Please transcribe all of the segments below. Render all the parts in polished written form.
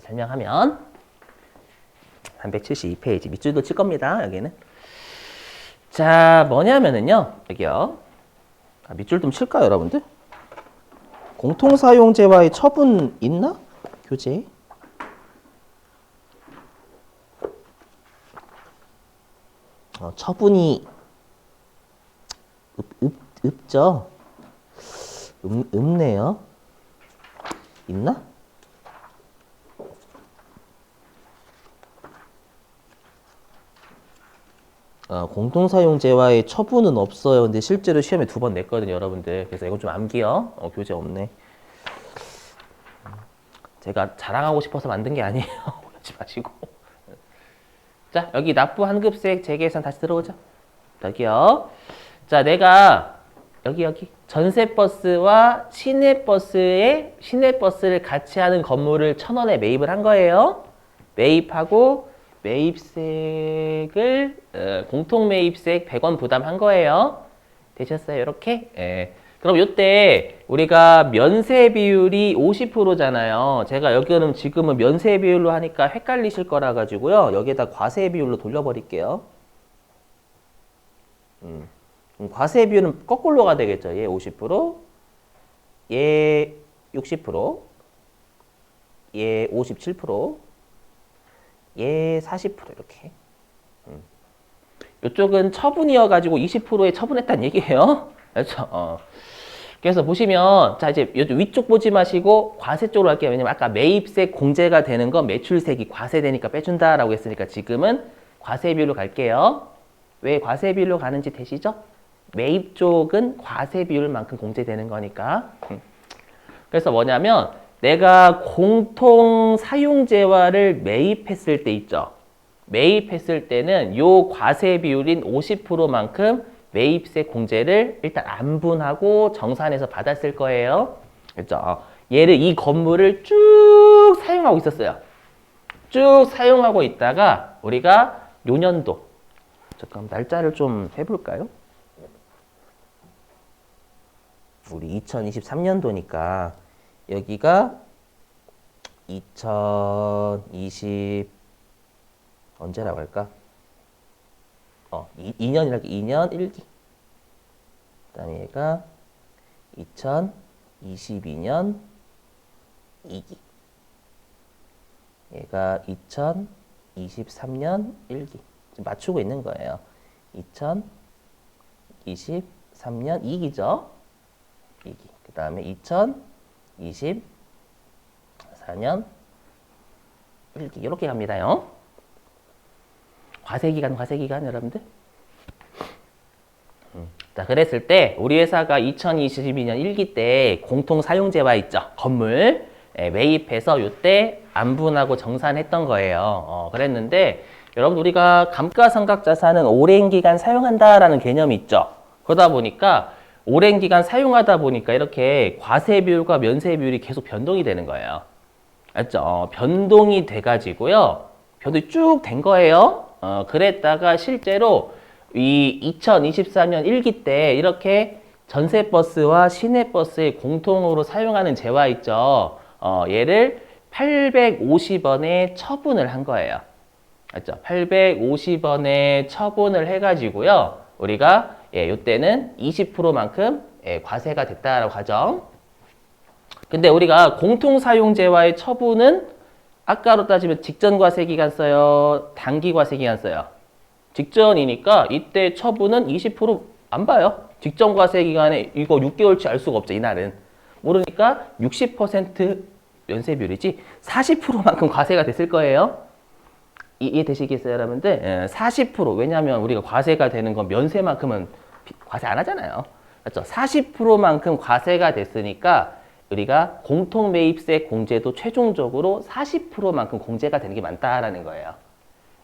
설명하면 372페이지 밑줄도 칠 겁니다. 여기는. 자, 뭐냐면은요. 여기요. 밑줄 좀 칠까요, 여러분들? 공통사용제와의 처분 있나? 교재. 처분이 없죠? 없네요. 있나? 공통사용제와의 처분은 없어요. 근데 실제로 시험에 2번 냈거든요, 여러분들. 그래서 이건 좀 암기요. 교재 없네. 제가 자랑하고 싶어서 만든 게 아니에요. 그러지 마시고. 자, 여기 납부 환급세액 재계산 다시 들어오죠. 여기요. 자, 내가 여기 전세버스와 시내버스를 같이 하는 건물을 1,000원에 매입을 한 거예요. 매입하고 매입세액을 공통매입세액 100원 부담한 거예요. 되셨어요? 이렇게? 예. 그럼 이때 우리가 면세 비율이 50%잖아요. 제가 여기는 지금은 면세 비율로 하니까 헷갈리실 거라 가지고요. 여기에다 과세 비율로 돌려버릴게요. 과세 비율은 거꾸로가 되겠죠. 얘 50%, 얘 60%, 얘 57%, 얘 40% 이렇게. 이쪽은 처분이어가지고 20%에 처분했다는 얘기예요. 그렇죠? 그래서 보시면 자 이제 위쪽 보지 마시고 과세 쪽으로 할게요. 왜냐면 아까 매입세 공제가 되는 건 매출세액이 과세되니까 빼준다라고 했으니까 지금은 과세 비율로 갈게요. 왜 과세 비율로 가는지 되시죠? 매입 쪽은 과세 비율만큼 공제되는 거니까. 그래서 뭐냐면 내가 공통 사용재화를 매입했을 때 있죠. 매입했을 때는 요 과세 비율인 50%만큼 매입세 공제를 일단 안분하고 정산해서 받았을 거예요. 그렇죠? 얘를 이 건물을 쭉 사용하고 있었어요. 쭉 사용하고 있다가 우리가 요 년도 잠깐 날짜를 좀 해볼까요? 우리 2023년도니까 여기가 2020 언제라고 할까? 2년이랄게 2년 1기. 그다음에 얘가 2022년 2기. 얘가 2023년 1기. 지금 맞추고 있는 거예요. 2023년 2기죠. 2기. 그다음에 2024년 1기. 이렇게 갑니다요. 과세기간 여러분들. 자, 그랬을 때 우리 회사가 2022년 1기 때 공통사용재화 있죠. 건물 매입해서 이때 안분하고 정산했던 거예요. 그랬는데 여러분 우리가 감가상각자산은 오랜 기간 사용한다라는 개념이 있죠. 그러다 보니까 오랜 기간 사용하다 보니까 이렇게 과세 비율과 면세 비율이 계속 변동이 되는 거예요. 알죠? 변동이 돼가지고요. 변동이 쭉 된 거예요. 그랬다가 실제로 이 2024년 1기 때 이렇게 전세버스와 시내버스의 공통으로 사용하는 재화 있죠. 얘를 850원에 처분을 한 거예요. 맞죠? 850원에 처분을 해가지고요. 우리가 이때는 20%만큼 과세가 됐다라고 하죠. 근데 우리가 공통사용재화의 처분은 아까로 따지면 직전과세기간 써요? 단기과세기간 써요? 직전이니까 이때 처분은 20% 안 봐요. 직전과세기간에 이거 6개월치 알 수가 없죠. 이날은. 모르니까 60% 면세비율이지 40%만큼 과세가 됐을 거예요. 이해되시겠어요, 여러분들? 40%. 왜냐하면 우리가 과세가 되는 건 면세만큼은 과세 안 하잖아요. 그렇죠? 40%만큼 과세가 됐으니까 우리가 공통매입세 공제도 최종적으로 40%만큼 공제가 되는 게 많다라는 거예요.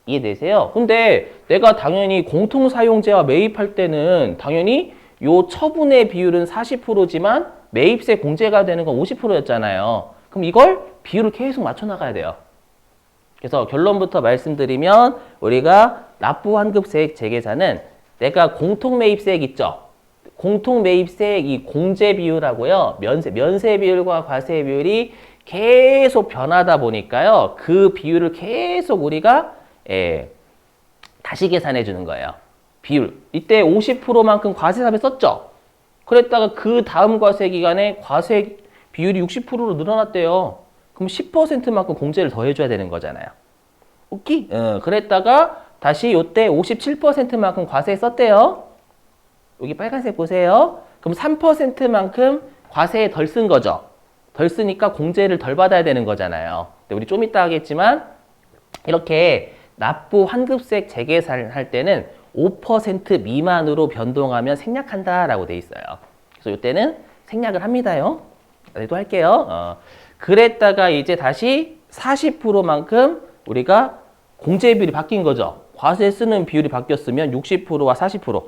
이해되세요? 근데 내가 당연히 공통사용재와 매입할 때는 당연히 요 처분의 비율은 40%지만 매입세 공제가 되는 건 50%였잖아요. 그럼 이걸 비율을 계속 맞춰 나가야 돼요. 그래서 결론부터 말씀드리면 우리가 납부환급세액 재계산은 내가 공통매입세액 있죠? 공통매입세액 이 공제 비율하고요. 면세 비율과 과세 비율이 계속 변하다 보니까요. 그 비율을 계속 우리가 다시 계산해 주는 거예요. 비율. 이때 50%만큼 과세사비 썼죠? 그랬다가 그 다음 과세 기간에 과세 비율이 60%로 늘어났대요. 그럼 10%만큼 공제를 더 해줘야 되는 거잖아요. 오케이? 그랬다가 다시 이때 57%만큼 과세 썼대요. 여기 빨간색 보세요. 그럼 3%만큼 과세에 덜 쓴 거죠. 덜 쓰니까 공제를 덜 받아야 되는 거잖아요. 근데 우리 좀 이따 하겠지만 이렇게 납부 환급세 재계산할 때는 5% 미만으로 변동하면 생략한다라고 돼 있어요. 그래서 이때는 생략을 합니다요. 또 할게요. 그랬다가 이제 다시 40%만큼 우리가 공제 비율이 바뀐 거죠. 과세 쓰는 비율이 바뀌었으면 60%와 40%.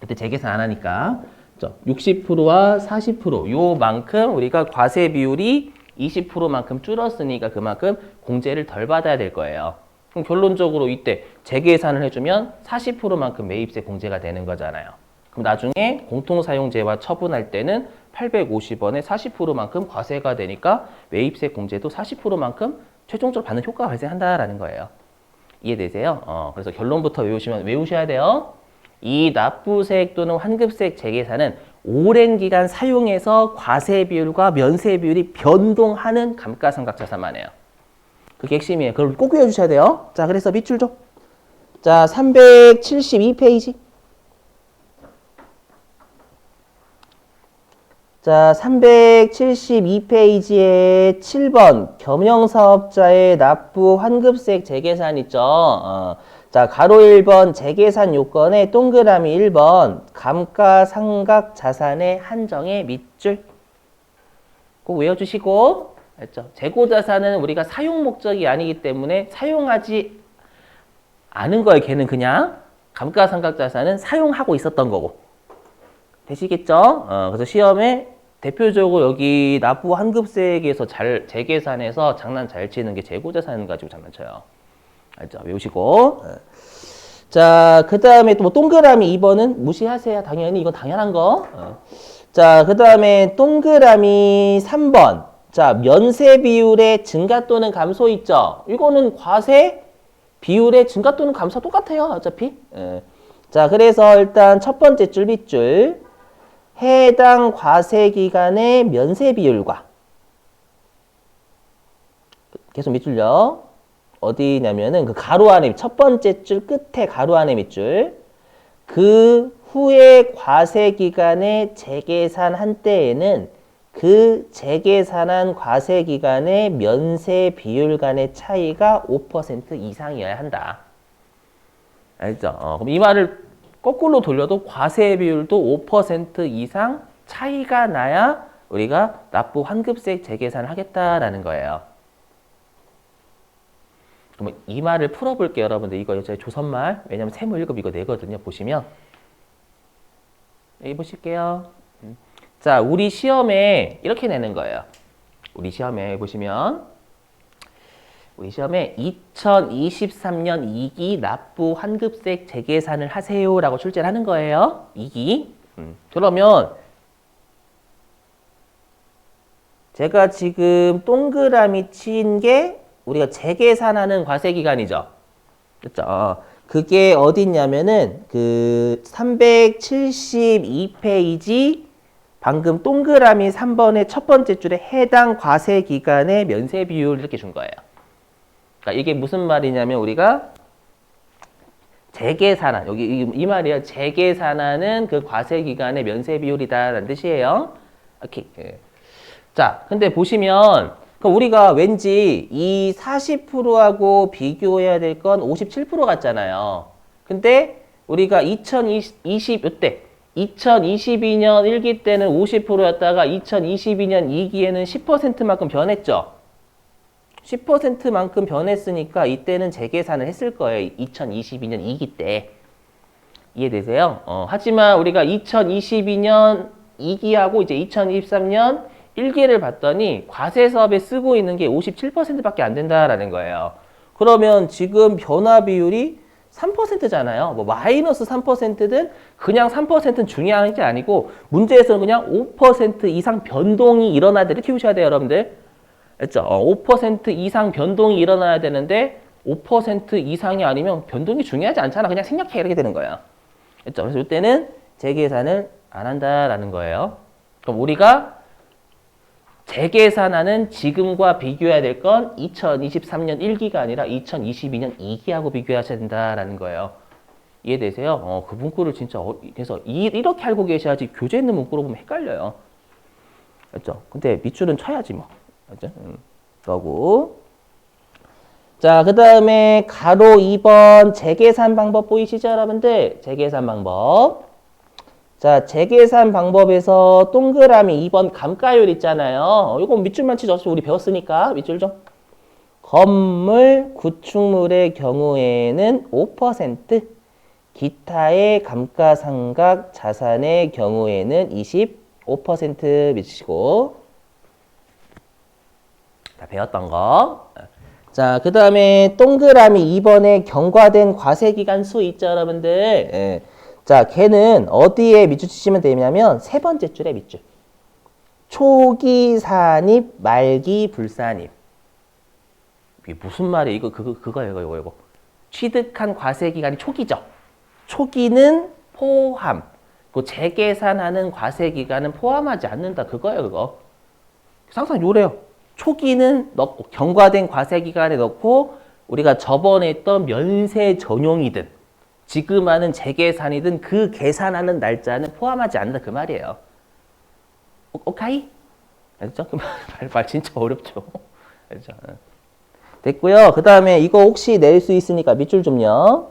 그때 재계산 안 하니까 60%와 40% 요만큼 우리가 과세 비율이 20%만큼 줄었으니까 그만큼 공제를 덜 받아야 될 거예요. 그럼 결론적으로 이때 재계산을 해주면 40%만큼 매입세 공제가 되는 거잖아요. 그럼 나중에 공통사용재와 처분할 때는 850원에 40%만큼 과세가 되니까 매입세 공제도 40%만큼 최종적으로 받는 효과가 발생한다라는 거예요. 이해되세요? 그래서 결론부터 외우셔야 돼요. 이 납부세액 또는 환급세액 재계산은 오랜 기간 사용해서 과세 비율과 면세 비율이 변동하는 감가상각자산만 해요. 그게 핵심이에요. 그걸 꼭 외워주셔야 돼요. 자, 그래서 밑줄 좀. 자, 372페이지. 자, 372페이지에 7번 겸용사업자의 납부 환급세액 재계산 있죠. 자, 가로 1번 재계산 요건에 동그라미 1번 감가상각자산의 한정의 밑줄 꼭 외워주시고 알죠? 재고자산은 우리가 사용 목적이 아니기 때문에 사용하지 않은 거예요. 걔는 그냥 감가상각자산은 사용하고 있었던 거고 되시겠죠? 그래서 시험에 대표적으로 여기 납부 환급세액에서 재계산해서 장난 잘 치는 게 재고자산 가지고 장난쳐요. 알죠? 외우시고. 자, 그 다음에 또 뭐 동그라미 2번은 무시하세요. 당연히 이건 당연한 거. 자, 그 다음에 동그라미 3번. 자, 면세 비율의 증가 또는 감소 있죠? 이거는 과세 비율의 증가 또는 감소 똑같아요. 어차피. 자, 그래서 일단 첫 번째 줄 밑줄. 해당 과세 기간의 면세 비율과 계속 밑줄요. 어디냐면은 그 가로 안에 첫 번째 줄 끝에 가로 안에 밑줄. 그 후에 과세 기간의 재계산한 때에는 그 재계산한 과세 기간의 면세 비율 간의 차이가 5% 이상이어야 한다. 알죠? 그럼 이 말을 거꾸로 돌려도 과세 비율도 5% 이상 차이가 나야 우리가 납부 환급세액 재계산을 하겠다라는 거예요. 그럼 이 말을 풀어볼게요, 여러분들. 이거 제 조선말. 왜냐면 세무 1급 이거 내거든요. 보시면. 여기 보실게요. 자, 우리 시험에 이렇게 내는 거예요. 우리 시험에 보시면 우리 시험에 2023년 2기 납부 환급세액 재계산을 하세요라고 출제를 하는 거예요. 2기. 그러면 제가 지금 동그라미 친 게 우리가 재계산하는 과세 기간이죠. 그렇죠? 그게 어디 있냐면은 그 372페이지 방금 동그라미 3번의 첫 번째 줄에 해당 과세 기간의 면세 비율 이렇게 준 거예요. 그러니까 이게 무슨 말이냐면 우리가 재계산한 여기 이 말이야. 재계산하는 그 과세 기간의 면세 비율이다라는 뜻이에요. 오케이. 자, 근데 보시면 그럼 우리가 왠지 이 40%하고 비교해야 될 건 57% 같잖아요. 근데 우리가 2022년 1기 때는 50%였다가 2022년 2기에는 10%만큼 변했죠. 10%만큼 변했으니까 이때는 재계산을 했을 거예요. 2022년 2기 때. 이해되세요? 하지만 우리가 2022년 2기하고 이제 2023년 1기를 봤더니 과세사업에 쓰고 있는 게 57%밖에 안 된다라는 거예요. 그러면 지금 변화 비율이 3%잖아요. 뭐 마이너스 3%든 그냥 3%는 중요한 게 아니고 문제에서는 그냥 5% 이상 변동이 일어나도록 키우셔야 돼요, 여러분들. 그렇죠? 5% 이상 변동이 일어나야 되는데 5% 이상이 아니면 변동이 중요하지 않잖아. 그냥 생략해 이렇게 되는 거야. 그렇죠? 그래서 이때는 재계산을 안 한다라는 거예요. 그럼 우리가 재계산하는 지금과 비교해야 될 건 2023년 1기가 아니라 2022년 2기하고 비교하셔야 된다라는 거예요. 이해되세요? 그 문구를 진짜 그래서 이렇게 알고 계셔야지 교재 있는 문구로 보면 헷갈려요. 그렇죠? 근데 밑줄은 쳐야지 뭐. 그렇죠? 그거고. 자, 그 다음에 가로 2번 재계산 방법 보이시죠, 여러분들? 재계산 방법. 자, 재계산 방법에서 동그라미 2번 감가율 있잖아요. 이거 밑줄만 치죠. 우리 배웠으니까 밑줄 좀. 건물, 구축물의 경우에는 5%, 기타의 감가상각 자산의 경우에는 25% 미치고. 다 배웠던 거. 자, 그 다음에 동그라미 2번에 경과된 과세기간 수 있죠, 여러분들? 예. 자, 걔는 어디에 밑줄 치시면 되냐면 세 번째 줄에 밑줄. 초기 산입, 말기 불산입. 이게 무슨 말이에요? 이거. 취득한 과세기간이 초기죠. 초기는 포함. 그 재계산하는 과세기간은 포함하지 않는다. 그거예요, 그거. 항상 요래요. 초기는 넣고 경과된 과세기간에 넣고 우리가 저번에 했던 면세 전용이든 지금 하는 재계산이든 그 계산하는 날짜는 포함하지 않는다. 그 말이에요. 오케이? 알죠? 말 진짜 어렵죠. 알죠? 됐고요. 그 다음에 이거 혹시 낼 수 있으니까 밑줄 좀요.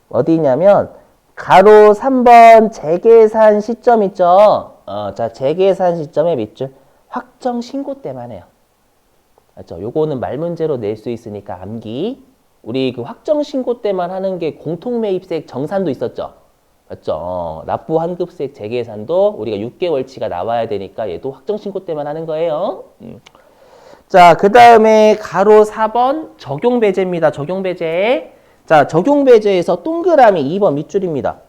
어디 있냐면 가로 3번 재계산 시점 있죠? 자, 재계산 시점의 밑줄. 확정 신고 때만 해요. 맞죠? 요거는 말문제로 낼 수 있으니까 암기. 우리 그 확정 신고 때만 하는 게 공통매입세액 정산도 있었죠? 맞죠? 납부 환급세액 재계산도 우리가 6개월치가 나와야 되니까 얘도 확정 신고 때만 하는 거예요. 자, 그 다음에 가로 4번 적용배제입니다. 적용배제. 자, 적용배제에서 동그라미 2번 밑줄입니다.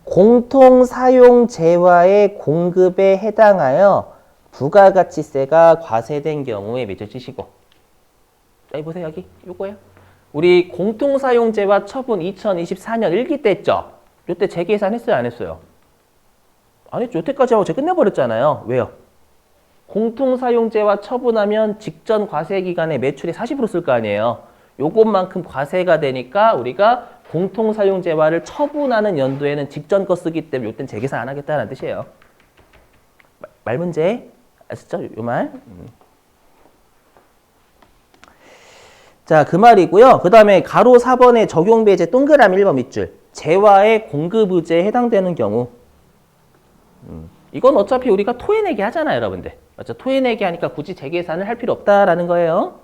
공통사용재화의 공급에 해당하여 부가가치세가 과세된 경우에 밑줄 치시고. 자, 보세요. 여기 요거예요. 우리 공통사용재화 처분 2024년 1기 때 했죠? 요때 재계산 했어요? 안 했어요? 안 했죠. 요때까지 하고 제가 끝내버렸잖아요. 왜요? 공통사용재화 처분하면 직전 과세기간에 매출의 40% 쓸 거 아니에요. 요것만큼 과세가 되니까 우리가 공통사용재화를 처분하는 연도에는 직전 거 쓰기 때문에 요때는 재계산 안 하겠다는 뜻이에요. 말문제 아시죠? 요 말. 자, 그 말이고요. 그 다음에 가로 4번의 적용배제 동그라미 1번 밑줄. 재화의 공급의제에 해당되는 경우. 이건 어차피 우리가 토해내기 하잖아요, 여러분들. 맞죠? 토해내기 하니까 굳이 재계산을 할 필요 없다라는 거예요.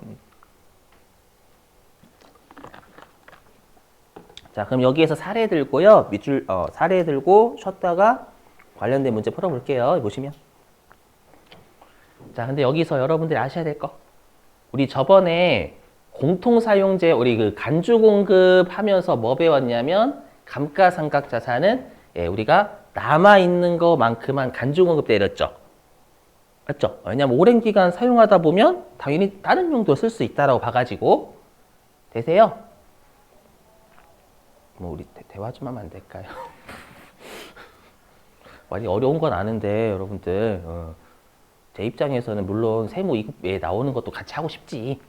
자, 그럼 여기에서 사례 들고요. 밑줄, 사례 들고 쉬었다가 관련된 문제 풀어볼게요. 보시면. 자, 근데 여기서 여러분들이 아셔야 될 거. 우리 저번에 공통사용재, 우리 그 간주공급 하면서 뭐 배웠냐면, 감가상각자산은 우리가 남아있는 것만큼만 간주공급 때렸죠. 맞죠? 왜냐면 오랜 기간 사용하다 보면 당연히 다른 용도로 쓸 수 있다라고 봐가지고. 되세요? 뭐 우리 대화 좀 하면 안 될까요? 많이 어려운 건 아는데 여러분들 제 입장에서는 물론 세무 이급에 나오는 것도 같이 하고 싶지.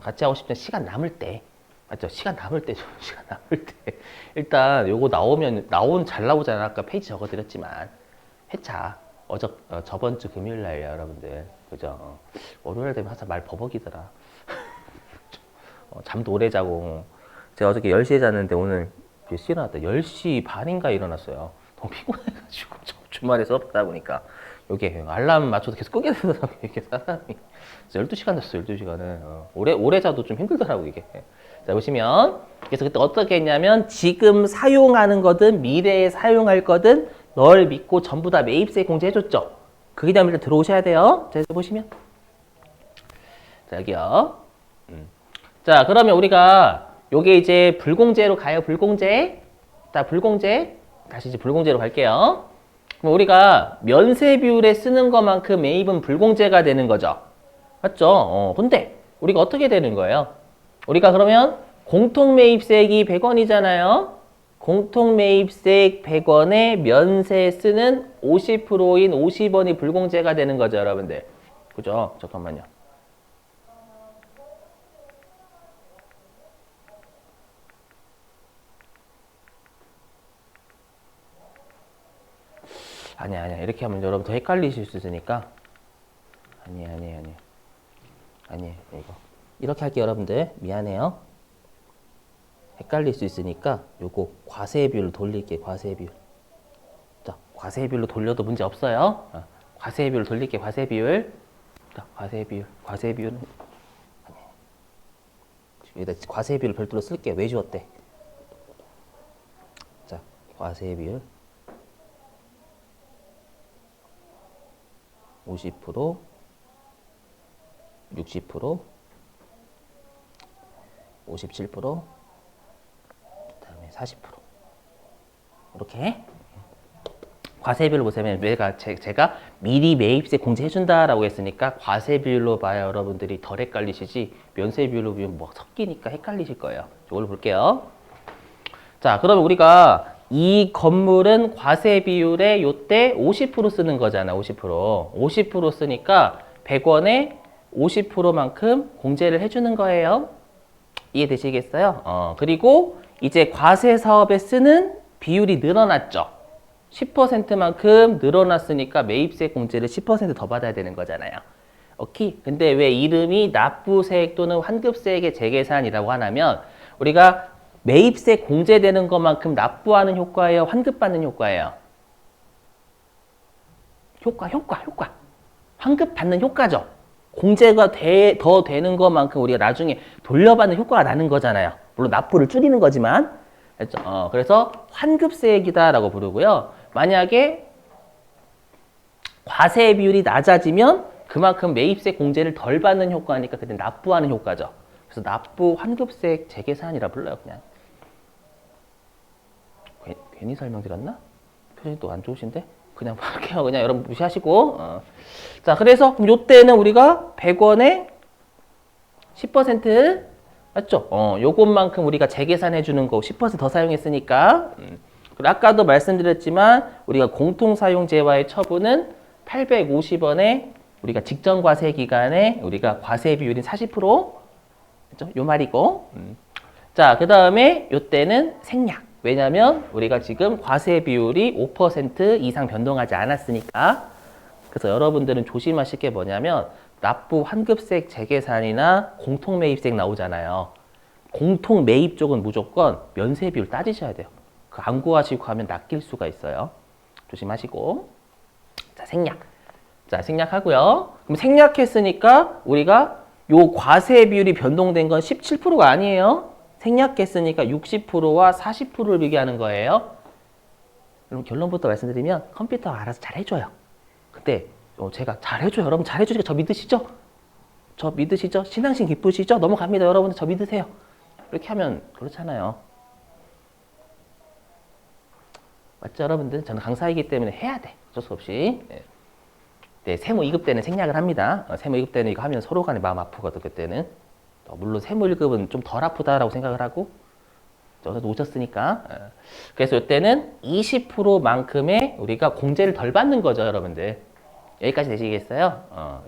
같이 하고 싶은 시간 남을 때. 맞죠? 시간 남을 때죠. 시간 남을 때. 일단 요거 잘 나오잖아. 아까 페이지 적어드렸지만. 회차. 저번 주 금요일 날이에요, 여러분들. 그죠? 월요일 되면 항상 말 버벅이더라. 잠도 오래 자고. 제가 어저께 10시에 잤는데 오늘 몇 시에 일어났다? 10시 반인가 일어났어요. 너무 피곤해가지고. 주말에 수업하다 보니까. 요게 알람 맞춰서 계속 끄게 되더라고요. 이게 사람이. 12시간 잤어요, 12시간은. 오래 자도 좀 힘들더라고, 이게. 자, 보시면. 그래서 그때 어떻게 했냐면, 지금 사용하는 거든, 미래에 사용할 거든, 널 믿고 전부 다 매입세 공제해줬죠? 그 기념일 들어오셔야 돼요. 자, 여기서 보시면. 자, 여기요. 자, 그러면 우리가, 요게 이제 불공제로 가요, 불공제. 자, 불공제. 다시 이제 불공제로 갈게요. 그럼 우리가 면세 비율에 쓰는 것만큼 매입은 불공제가 되는 거죠. 맞죠? 근데 우리가 어떻게 되는 거예요? 우리가 그러면 공통매입세액이 100원이잖아요. 공통매입세액 100원에 면세 쓰는 50%인 50원이 불공제가 되는 거죠, 여러분들. 그죠? 잠깐만요. 아니야. 이렇게 하면 여러분 더 헷갈리실 수 있으니까. 아니야. 이거. 이렇게 할게요, 여러분들. 미안해요. 헷갈릴 수 있으니까 요거 과세 비율로 돌릴게요, 과세 비율. 자, 과세 비율로 돌려도 문제 없어요. 과세 비율 돌릴게요, 과세 비율. 자, 과세 비율은. 여기다 과세 비율 별도로 쓸게요. 왜 주었대? 자, 과세 비율. 50%, 60%, 57%, 그다음에 40%. 이렇게 과세 비율로 보시면 제가 미리 매입세 공제해준다라고 했으니까 과세 비율로 봐야 여러분들이 덜 헷갈리시지 면세 비율로 보면 뭐 섞이니까 헷갈리실 거예요. 이걸로 볼게요. 자, 그러면 우리가 이 건물은 과세 비율에 요때 50% 쓰는 거잖아. 50% 쓰니까 100원에 50%만큼 공제를 해주는 거예요. 이해되시겠어요? 그리고 이제 과세 사업에 쓰는 비율이 늘어났죠. 10%만큼 늘어났으니까 매입세 공제를 10% 더 받아야 되는 거잖아요. 오케이? 근데 왜 이름이 납부세액 또는 환급세액의 재계산이라고 하냐면 우리가 매입세 공제되는 것만큼 납부하는 효과예요? 환급받는 효과예요? 효과. 환급받는 효과죠. 공제가 더 되는 것만큼 우리가 나중에 돌려받는 효과가 나는 거잖아요. 물론 납부를 줄이는 거지만. 그렇죠? 그래서 환급세액이다라고 부르고요. 만약에 과세 비율이 낮아지면 그만큼 매입세 공제를 덜 받는 효과니까 그때 납부하는 효과죠. 그래서 납부 환급세액 재계산이라 불러요, 그냥. 괜히 설명드렸나? 표정이 또 안 좋으신데? 그냥 할게요. 그냥 여러분 무시하시고. 자, 그래서 그럼 요때는 우리가 100원에 10% 맞죠? 요것만큼 우리가 재계산해 주는 거 10% 더 사용했으니까. 그리고 아까도 말씀드렸지만 우리가 공통사용재와의 처분은 850원에 우리가 직전 과세 기간에 우리가 과세 비율인 40% 그렇죠? 요 말이고. 자, 그다음에 요때는 생략. 왜냐면 우리가 지금 과세 비율이 5% 이상 변동하지 않았으니까. 그래서 여러분들은 조심하실 게 뭐냐면 납부 환급세액 재계산이나 공통매입세액 나오잖아요. 공통매입 쪽은 무조건 면세 비율 따지셔야 돼요. 그 안 구하시고 하면 낚일 수가 있어요. 조심하시고. 자, 생략. 자, 생략하고요. 그럼 생략했으니까 우리가 요 과세 비율이 변동된 건 17%가 아니에요. 생략했으니까 60%와 40%를 비교하는 거예요. 그럼 결론부터 말씀드리면 컴퓨터가 알아서 잘 해줘요. 근데 제가 잘 해줘요. 여러분 잘 해주니까 저 믿으시죠? 저 믿으시죠? 신앙심 기쁘시죠? 넘어갑니다. 여러분들 저 믿으세요. 이렇게 하면 그렇잖아요. 맞죠, 여러분들? 저는 강사이기 때문에 해야 돼. 어쩔 수 없이. 네, 세무 2급 때는 생략을 합니다. 세무 2급 때는 이거 하면 서로 간에 마음 아프거든, 그때는. 물론 세무 1급은 좀 덜 아프다라고 생각을 하고 저도 오셨으니까. 그래서 이때는 20%만큼의 우리가 공제를 덜 받는 거죠, 여러분들. 여기까지 되시겠어요?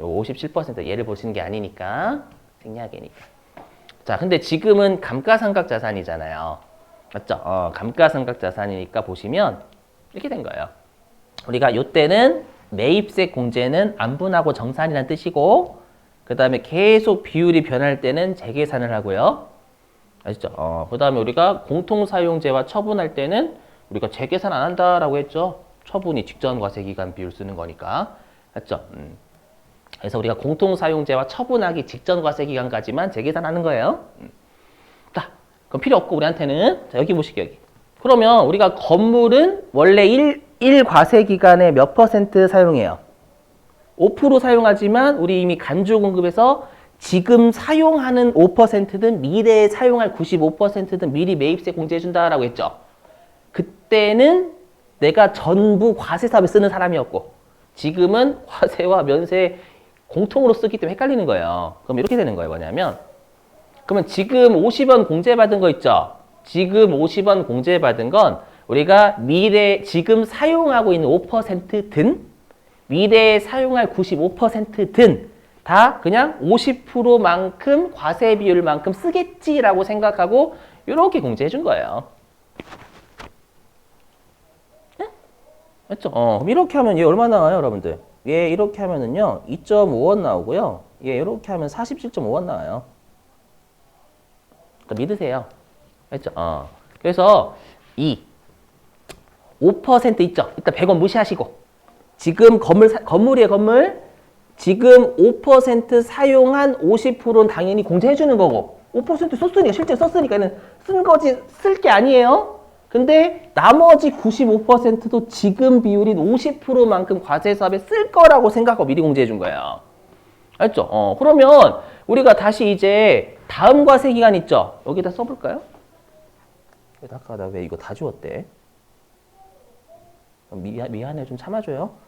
요 57% 얘를 보시는 게 아니니까 생략이니까. 자, 근데 지금은 감가상각 자산이잖아요. 맞죠? 감가상각 자산이니까 보시면 이렇게 된 거예요. 우리가 요때는 매입세 공제는 안분하고 정산이라는 뜻이고 그 다음에 계속 비율이 변할 때는 재계산을 하고요. 아시죠? 그 다음에 우리가 공통사용재와 처분할 때는 우리가 재계산 안 한다라고 했죠. 처분이 직전 과세기간 비율 쓰는 거니까. 맞죠? 그래서 우리가 공통사용재와 처분하기 직전 과세기간까지만 재계산하는 거예요. 자, 그럼 필요 없고 우리한테는 자, 여기 보시게요. 여기. 그러면 우리가 건물은 원래 1 과세기간에 몇 % 사용해요? 5% 사용하지만 우리 이미 간주공급에서 지금 사용하는 5%든 미래에 사용할 95%든 미리 매입세 공제해준다라고 했죠. 그때는 내가 전부 과세 사업에 쓰는 사람이었고 지금은 과세와 면세 공통으로 쓰기 때문에 헷갈리는 거예요. 그럼 이렇게 되는 거예요. 뭐냐면 그러면 지금 50원 공제받은 거 있죠? 지금 50원 공제받은 건 우리가 지금 사용하고 있는 5%든 미래에 사용할 95%든 다 그냥 50%만큼 과세 비율만큼 쓰겠지라고 생각하고 이렇게 공제해 준 거예요. 네? 맞죠? 그럼 이렇게 하면 얘 얼마 나와요, 여러분들? 얘 이렇게 하면은요, 2.5원 나오고요. 얘 이렇게 하면 47.5원 나와요. 그러니까 믿으세요. 맞죠? 그래서 이 5% 있죠? 일단 100원 무시하시고 지금 건물이에요, 건물. 지금 5% 사용한 50%는 당연히 공제해 주는 거고 5% 썼으니까 실제 썼으니까는 쓴 거지 쓸 게 아니에요. 근데 나머지 95%도 지금 비율인 50%만큼 과세 사업에 쓸 거라고 생각하고 미리 공제해 준 거예요. 알죠? 그러면 우리가 다시 이제 다음 과세 기간 있죠? 여기다 써볼까요? 아까 나 왜 이거 다 지웠대? 미안해, 좀 참아줘요.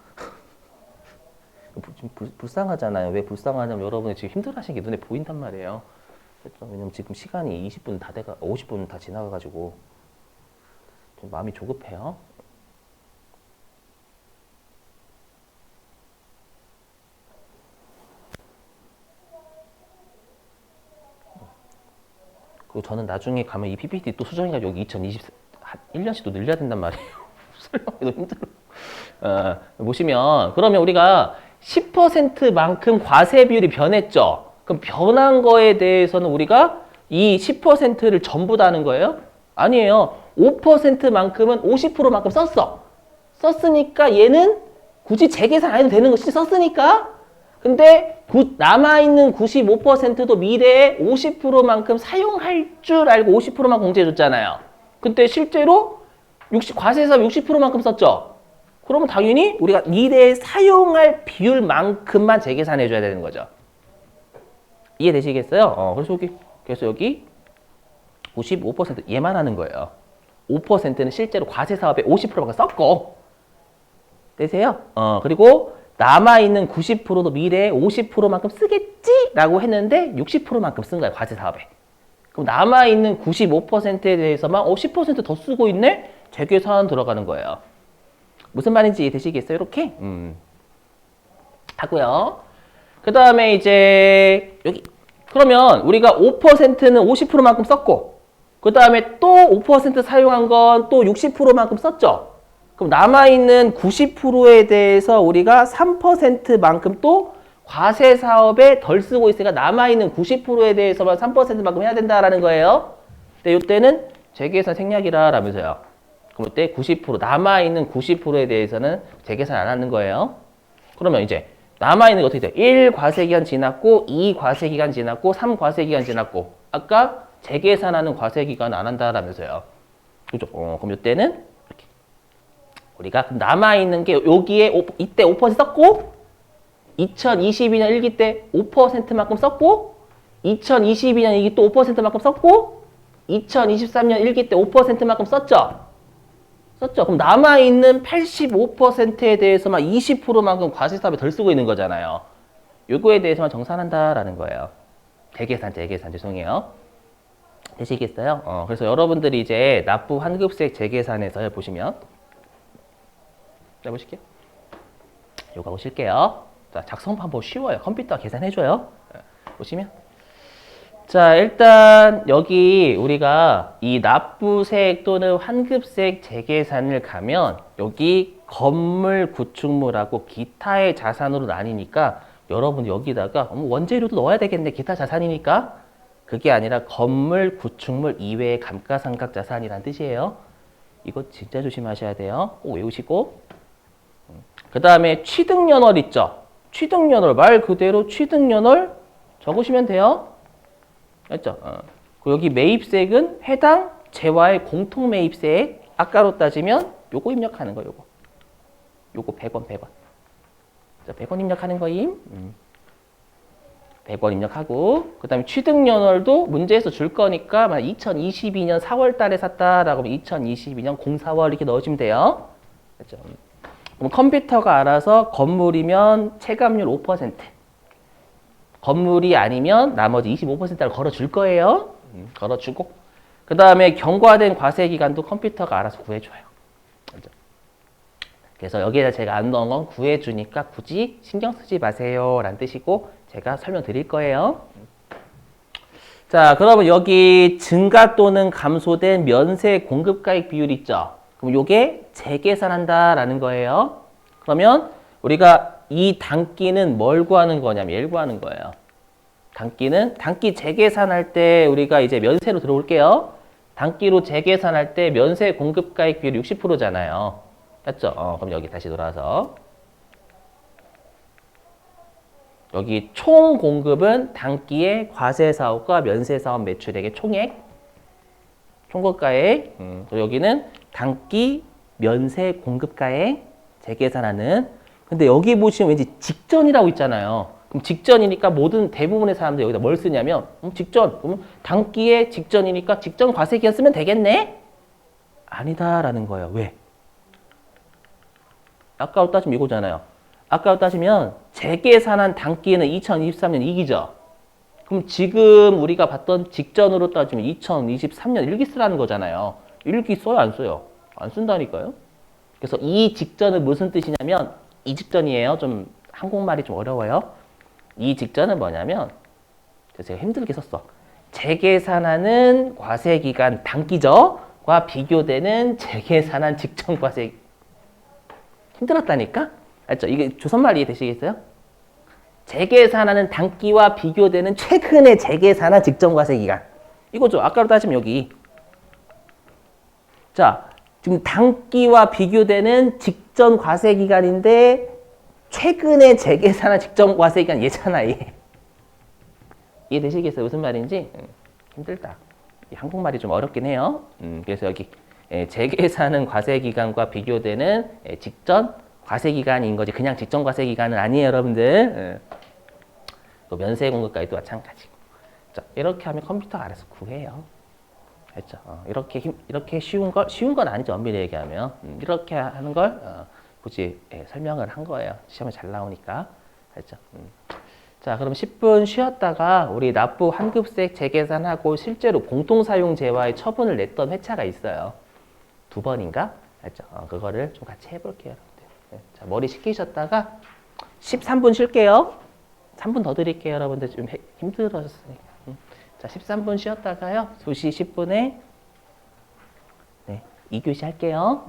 좀 불쌍하잖아요. 왜 불쌍하냐면 여러분이 지금 힘들어하시는 게 눈에 보인단 말이에요. 왜냐면 지금 시간이 20분 다 50분 다 지나가가지고 좀 마음이 조급해요. 그리고 저는 나중에 가면 이 PPT 또 수정해가지고 여기 2024 1년씩 또 늘려야 된단 말이에요. 설명이 너무 힘들어. 보시면 그러면 우리가 10%만큼 과세 비율이 변했죠. 그럼 변한 거에 대해서는 우리가 이 10%를 전부 다 하는 거예요? 아니에요. 5%만큼은 50%만큼 썼어. 썼으니까 얘는 굳이 재계산 안 해도 되는 거 진짜 썼으니까. 근데 남아있는 95%도 미래에 50%만큼 사용할 줄 알고 50%만 공제해줬잖아요. 근데 실제로 과세사업 60%만큼 썼죠. 그러면 당연히 우리가 미래에 사용할 비율만큼만 재계산해줘야 되는 거죠. 이해되시겠어요? 그래서 여기 95% 얘만 하는 거예요. 5%는 실제로 과세사업에 50%만큼 썼고 되세요? 그리고 남아있는 90%도 미래에 50%만큼 쓰겠지라고 했는데 60%만큼 쓴 거예요. 과세사업에. 그럼 남아있는 95%에 대해서만 10%더 쓰고 있네? 재계산 들어가는 거예요. 무슨 말인지 이해되시겠어요? 이렇게? 하고요. 그 다음에 이제 여기 그러면 우리가 5%는 50%만큼 썼고 그 다음에 또 5% 사용한 건 또 60%만큼 썼죠? 그럼 남아있는 90%에 대해서 우리가 3%만큼 또 과세 사업에 덜 쓰고 있으니까 남아있는 90%에 대해서만 3%만큼 해야 된다라는 거예요. 근데 이때는 재계산 생략이라면서요. 그럼 이때 90% 남아있는 90%에 대해서는 재계산 안 하는 거예요. 그러면 이제 남아있는 게 어떻게 돼요? 1 과세기간 지났고 2 과세기간 지났고 3 과세기간 지났고 아까 재계산하는 과세기간 안 한다라면서요. 그죠? 그럼 이때는 이렇게 우리가 남아있는 게 여기에 이때 5% 썼고 2022년 1기 때 5%만큼 썼고 2022년 2기 또 5%만큼 썼고 2023년 1기 때 5%만큼 썼죠? 그럼 남아있는 85%에 대해서만 20%만큼 과세사업에 덜 쓰고 있는 거잖아요. 요거에 대해서만 정산한다라는 거예요. 재계산 죄송해요. 되시겠어요? 그래서 여러분들이 이제 납부 환급세 재계산에서 보시면 해보실게요. 요거 보실게요. 자, 작성 방법 쉬워요. 컴퓨터가 계산해줘요. 보시면 자, 일단 여기 우리가 이 납부세액 또는 환급세액 재계산을 가면 여기 건물, 구축물하고 기타의 자산으로 나뉘니까 여러분 여기다가 원재료도 넣어야 되겠네. 기타 자산이니까. 그게 아니라 건물, 구축물 이외의 감가상각 자산이란 뜻이에요. 이거 진짜 조심하셔야 돼요. 꼭 외우시고. 그 다음에 취득연월 있죠. 취득연월 말 그대로 취득연월 적으시면 돼요. 맞죠? 여기 매입세액은 해당 재화의 공통 매입세액 아까로 따지면 요거 입력하는 거 요거 100원. 자, 100원 입력하는 거임. 100원 입력하고 그 다음에 취득연월도 문제에서 줄 거니까 2022년 4월 달에 샀다라고 하면 2022년 04월 이렇게 넣으시면 돼요. 그렇죠? 그럼 컴퓨터가 알아서 건물이면 체감률 5%, 건물이 아니면 나머지 25%를 걸어줄 거예요. 걸어주고 그 다음에 경과된 과세 기간도 컴퓨터가 알아서 구해줘요. 그렇죠? 그래서 여기에다 제가 안 넣은 건 구해주니까 굳이 신경 쓰지 마세요 라는 뜻이고 제가 설명드릴 거예요. 자, 그러면 여기 증가 또는 감소된 면세 공급가액 비율 있죠? 그럼 요게 재계산한다라는 거예요. 그러면 우리가 이 단기는 뭘 구하는 거냐면 얘를 구하는 거예요. 단기 재계산할 때 우리가 이제 면세로 들어올게요. 단기로 재계산할 때 면세 공급가액 비율이 60%잖아요. 맞죠? 그럼 여기 다시 돌아와서 여기 총 공급은 단기의 과세 사업과 면세 사업 매출액의 총액, 총고가액. 여기는 단기 면세 공급가액 재계산하는. 근데 여기 보시면 왠지 직전이라고 있잖아요. 그럼 직전이니까 모든 대부분의 사람들이 여기다 뭘 쓰냐면 직전. 그럼 단기의 직전이니까 직전 과세 기간 쓰면 되겠네? 아니다라는 거예요. 왜? 아까로 따지면 이거잖아요. 아까로 따지면 재계산한 단기에는 2023년 2기죠. 그럼 지금 우리가 봤던 직전으로 따지면 2023년 1기 쓰라는 거잖아요. 1기 써요, 안 써요? 안 쓴다니까요. 그래서 이 직전은 무슨 뜻이냐면 이 직전이에요. 좀 한국말이 좀 어려워요. 이 직전은 뭐냐면 제가 힘들게 썼어. 재계산하는 과세기간 단기죠. 과 비교되는 재계산한 직전 과세. 힘들었다니까? 알죠? 이게 조선말 이해 되시겠어요? 재계산하는 단기와 비교되는 최근의 재계산한 직전 과세 기간. 이거죠. 아까로 따지면 여기. 자, 지금 단기와 비교되는 직전 과세 기간인데 최근의 재계산한 직전 과세 기간 얘잖아, 얘. 이해되시겠어요? 무슨 말인지? 힘들다. 한국말이 좀 어렵긴 해요. 그래서 여기 재계산은 과세 기간과 비교되는 직전 과세 기간인 거지. 그냥 직전 과세 기간은 아니에요, 여러분들. 또 면세 공급가액도 마찬가지고. 자, 이렇게 하면 컴퓨터가 알아서 구해요. 됐죠? 이렇게 쉬운 건 아니죠, 엄밀히 얘기하면. 이렇게 하는 걸 굳이 설명을 한 거예요. 시험에 잘 나오니까. 됐죠? 자, 그럼 10분 쉬었다가 우리 납부 환급세 재계산하고 실제로 공통사용재와의 처분을 냈던 회차가 있어요. 2번인가? 됐죠? 그거를 좀 같이 해볼게요, 여러분들. 자, 머리 식히셨다가 13분 쉴게요. 3분 더 드릴게요, 여러분들. 좀 힘들어졌으니까. 자, 13분 쉬었다가요. 2시 10분에 2교시 할게요.